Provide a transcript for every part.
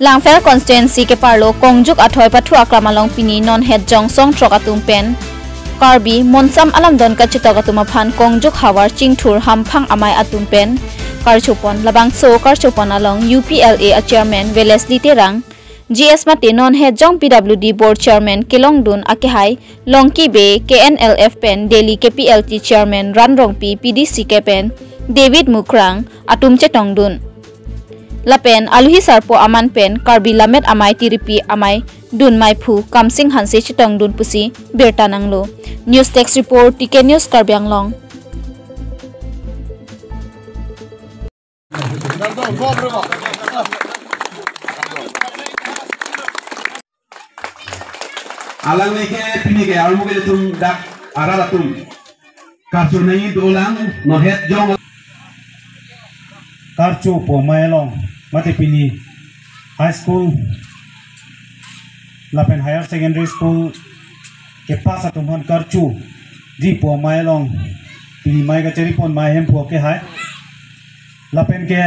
Langfer constituency ke parlo kongjug athoi pathu akramalong pini non het jong song trokatum pen karbi monsam alamdon ka chitokatuma phan kongjug hawar chingthur hamphang amai atum pen karchupon labang so karchupon along UPLA a chairman Wellesley Terang GS Mate non het jong PWD board chairman Kelong Dun akehai Longki Be KNLF pen Delhi KPLT chairman Ranrong P PDC ke pen David Mukrang atum chetong dun Lapen aluhi sarpo aman pen karbi lamet amai tiripi amai dun mai phu kamsing hanse chitong dun pusi berta nanglo news text report TK News Karbiang Long alang leke pini ke almu ke tum dak arala tum karchu nahi dolang nohet jong karchu po mailong mate pini high school lapen higher secondary school ke pasa tumhan karchu di po mailong pini mai ka cheri pon mai hem po ke hai lapen ke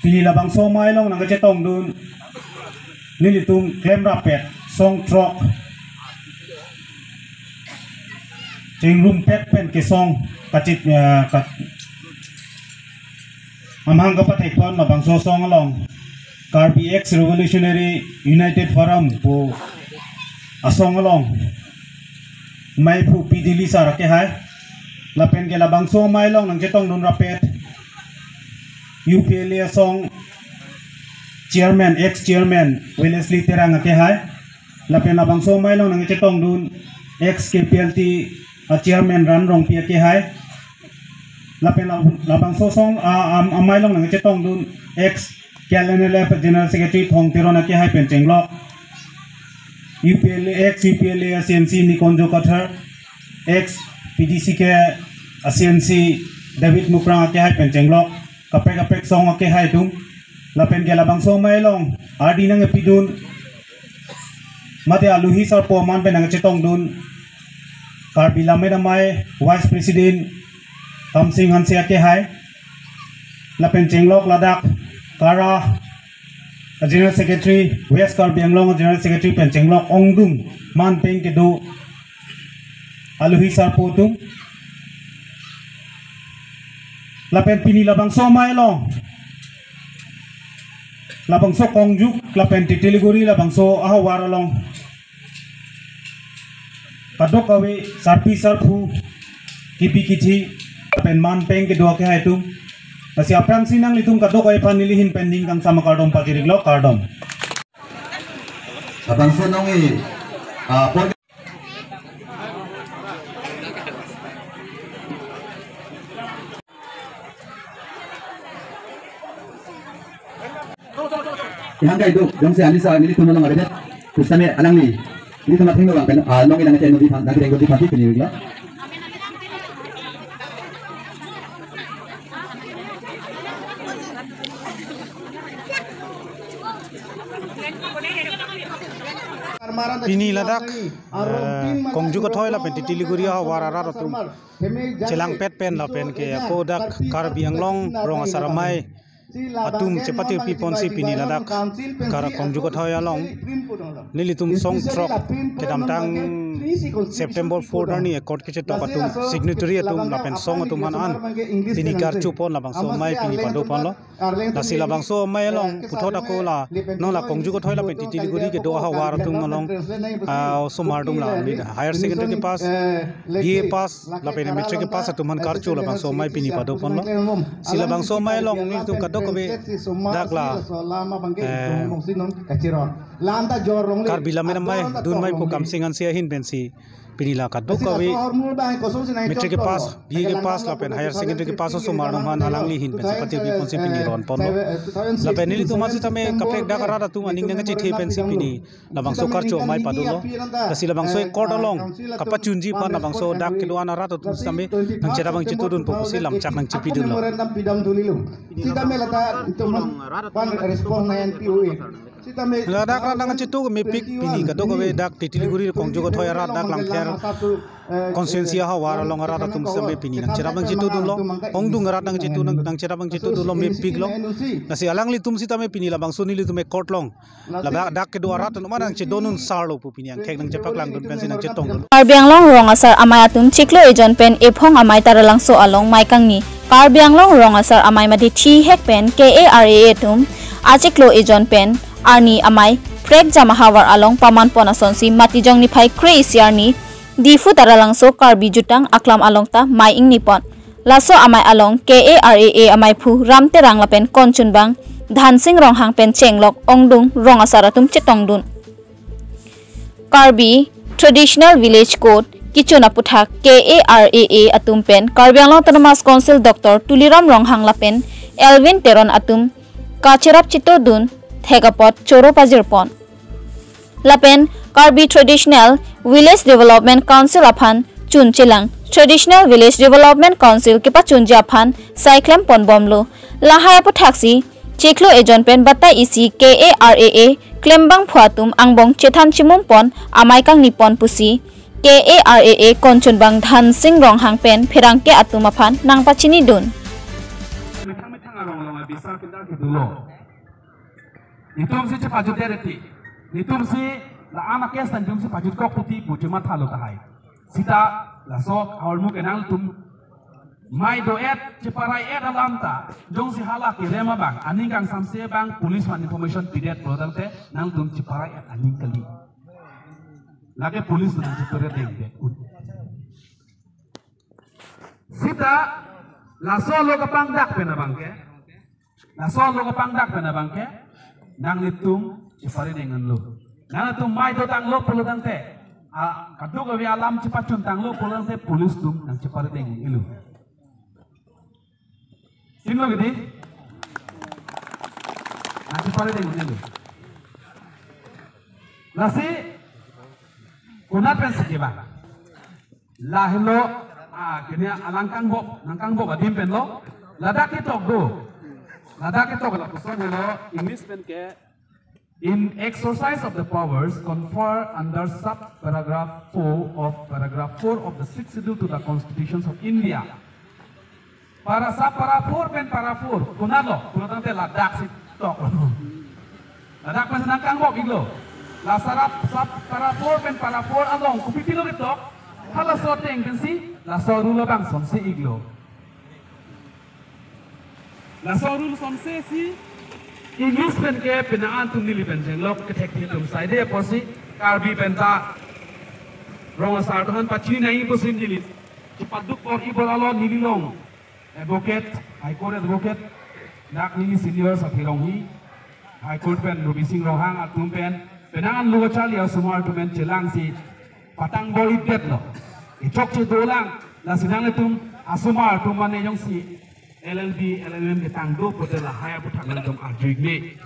pini labang so mailong nang ke tong dun nilitum klem rapet song trok jeng room pet pen ke song kacit kat amhang kapat ekon mabang so song along Karbi X Revolutionary United Forum po asong along may pu pidili sa rake hai lapen ke labang so mai long nang chetong dun rapet UPLA song chairman ex chairman Wellesley Terang ake hai lapen labang so mai long nang chetong dun ex KPLT chairman Ranrong P ake hai lapen labang so song amai long nang chetong dun ex KNLF general secretary Thong Teron ake hai pen chenglok UPLA ex UPLA CNC Nikonjo Kathar ex PDC ke CNC David Mukrang ake hai pen chenglok kapek song ake hai tum lapen ke labang so mai long adi nang epidun mate aluhi sar po man pen nang chetong dun karbi lamai vice president Kamsing Hanse ake hai lapen chenglok ladak Kara General Secretary West Karbiang Long General Secretary pen chenglok ongdum man peng ke do aluhi sar po tum lapen pini labang so mai long labang so kongjuk lapen titeliguri labang so ahawar long kadok awe sarpi sarpu kipi kithi lapen man peng ke do ke hai tum Nasi aprang sinang litung kadok ay panilihin pending kang sama kardom patiriglo kardom. abang sonongi Hangga itu dong se alisa nili tuno nang adet kusame alang ni ini tempat tinggal bang kan nongi nang channel di nang tengok di pati ni ya Pini ladak kongju ka thoi la pen titiliguri ha warara rotum chelang pet pen la pen ke kodak Karbiang Long rong asaramai atum cepati piponsi pini ladak kara kongju ka thoi along nilitum song trok ke damtang September 4 ni akord ke chetok atum signatory atum la pen song atum han an pini karchu pon la bang so mai pini pado pon lo nasi la bang so mai long puthota ko la no la kongju ka thoi la pen titiliguri ke do ha war atum along so mardum la higher secondary के पास BA पास la pen metric के पास atum han karchu la bang so mai pini pado pon lo sila bang so mai long ni tum kadok be dakla Karbi la mena mai dun mai po kamsing an se hin pensi pinila kadok awe metric के पास BA के पास la pen higher secondary के पास so mardum han alangli hin pensi pati bi ponsi pini ron pon lo la pen nili tu masi tame kapek dakara da tu aning nang chi the pensi pini la bang so karchu mai padu lo sila bang so kord along kapachunji pa na bang so dak ke do ana ra tu same nang chera bang chitu dun po si lam chak nang chipi dun lo Ladak nang chitu me pik pini kadok awe dak titiliguri kongjo ko thoya ra dak lang thya share konsensia hawa along arata tum sampai pini nang cerap nang jitu dulu ong dung arat nang jitu nang cerap nang jitu dulu me pig long nasi alang li tum sita me pini labang suni li tum me court long labak dak ke dua arat nang nang cedonun sarlo pu pini yang kek nang cepak lang dun pensi nang cetong dun Karbiang long rong asar amay atum chiklo ejon pen ephong amay taralang so along may kangni Karbiang long rong asar amay madi thi hek pen KARA tum achiklo ejon pen arni amay prek jamahawar along paman ponason si matijong ni phai crazy arni difu taralang so karbi jutang aklam along ta mai ing nipon laso amai along KARA amai phu ramte rang lapen konchun bang dhansing rong hang pen chenglok ongdung rong asaratum chetong dun Karbi traditional village code kichuna puthak KARA atum pen Karbi Anglong Autonomous Council Dr. Tuliram rong hang lapen Elvin Teron atum kacherap chito dun thegapot choro pajirpon lapen Karbi Traditional Village Development Council aphan chunchilang Traditional Village Development Council kipa chunja aphan cyclem pon bomlo lahaya puthaksi cheklo ejon pen bata isi KARA klembang phuatum angbong chethan chimum pon amai kang nipon pusi KARA konchun bang dhan sing rong hang pen pherangke atum aphan nangpachini dun Nitum si cepajut dereti, nitum si la anak kes tanjung si pajut kok puti bujuma thalo kahai. Sita la sok awal mu kenal tum mai do ceparai alam ta jong si halak rema bang aning kang samse bang police man information pidet product te nang tum ceparai aning kali. Lage police nang cepare dengke. Sita la so lo kapang dak pena bangke. La so lo kapang dak pena bangke. Nang litung cipari dengan lo, nang litung mai do tang lo perlu tante, kaduk awi alam cepat cuntang lo perlu tante polis tum nang cipari dengan ilu. Sino gede? Nang cipari dengan ilu. Nasi kunat pen sekiba, lahilo kini alangkang bo adim pen lo, ladak itu go. Nada kita kalau pusat hello English pen ke in exercise of the powers conferred under sub paragraph 4 of the 6th schedule to the constitutions of India. Para sub paragraph 4 pen paragraph 4 kunalo kunatante ladak si tok. Ladak pen nangkang bok iglo. La sarap sub paragraph 4 pen paragraph 4 along kupipilo kitok. Hala soteng pensi la sorulo bang sonsi iglo. La sorul sonse si English pen ke penaan tum nili pen jenglok ketek ni tum saide posi Karbi penta rong asar tuhan pachini nai posim jili cipaduk por ibol alon nili long advocate high court advocate dak nili senior sa thilong hi high court pen Ruby Singh rohang atum pen penaan lugo chali asumar tumen chelang si patang bo idet lo ichok che dolang la sinang tum asumar tum mane yong si LLB, LLM kita angdo pada lahaya putak dalam arjig ni.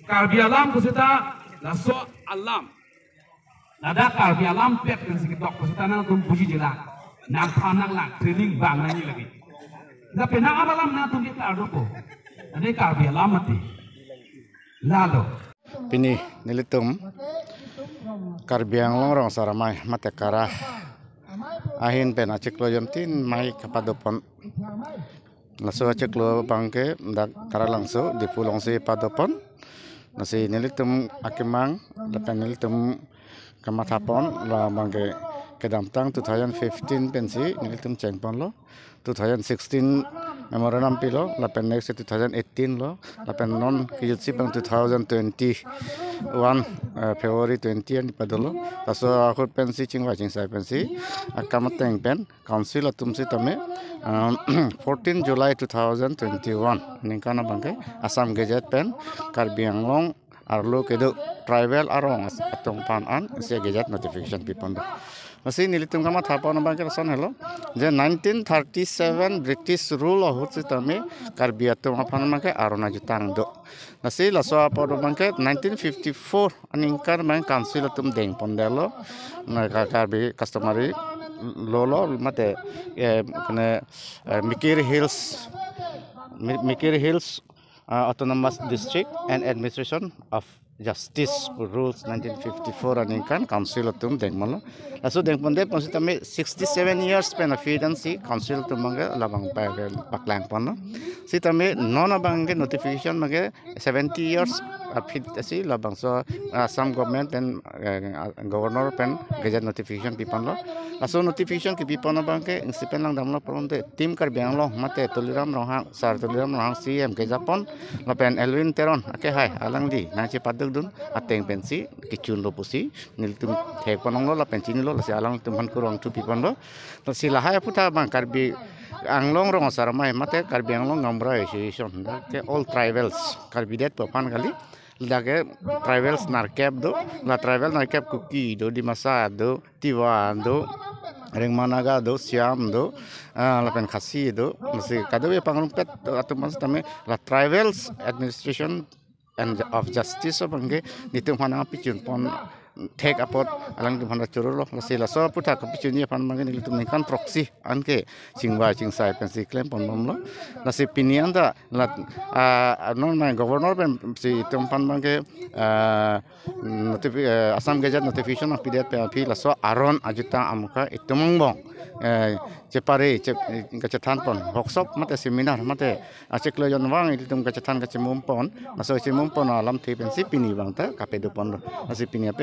Karbi alam kusita laso alam. Nada karbi alam pet kan sekitar kusita nang tum puji jelas. Nang panang lang training bang nani lagi. Tapi nang alam nang tum kita ardo ko. Nade karbi alam mati. Lalu. Pini nilitum Karbi Anglong rong saramai matekara ahin pena ciklo yamtin mai kapadopon. Naso ceklo bangke dak kara langso di pulang si padopon nasi nilitum akimang lepen nilitum kamatapon la bangke kedamtang 2015 pensi nilitum cengpon lo 2016 memorandum pilo lepen next 2018 lo lepen non kijutsi pang 2021 February 20 ni padolo taso akhir pensi cingwa cingsai pensi akamateng pen council atum si tame 14 July 2021 ningkana bangke Assam Gazette pen Karbi Anglong arlo kedo tribal arong atong panan se Gazette notification pipondo masih nilitum kama thapon bangke rason hello je 1937 British rule of hutitame Karbi atom apan bangke arona jutang do nasi laso apod bangke 1954 aningkar bang council atum deng pondelo na Karbi customary lolo mate kene Mikiri Hills Autonomous District and Administration of Justice Rules 1954 aning kan council tum deng malo laso deng ponde pon si tami 67 years pen fidancy council tum manga labang paklang pon si tami non abang ke notification mage 70 years fit si labang so some government pen governor pen gazette notification pipon lo laso notification ki pipon abang ke insipen lang damlo pronte tim Karbiang lo mate tuliram rohang sar tuliram rohang CM ke Japon lapen Elwin Teron ake hai alang di na ci padel dun ateng pensi kicun lo pusi nil tum thek panong lo la pensi ni lo la si alang tum han kurang tu pipon lo to si lahai puta bang Karbi anglong rong saramai mate Karbi anglong ngambra association ke all tribals Karbi det papan kali lage tribals narkep do la tribal narkep kuki do di masa do tiwa do Reng Managa do Siam do lapen khasi do masih kado ya pangalumpet atau mas tame la tribals administration and of justice bangge nitum hana picun pon take apot alang di mana curur lo masih la so puta ke picunnya pan bangge nitum nikan proxy anke cingwa cingsai pensi claim pon bom lo nasi pinian da la non main governor pen si tumpan bangge Assam Gazette notification of PDF PLP la so aron ajuta amuka itumong bong cepare kecetan pon workshop mate seminar mate acek lojon wang itum kecetan kecemum pon masuk cemum pon alam ti pensi pini bang ta kape do pon masih pini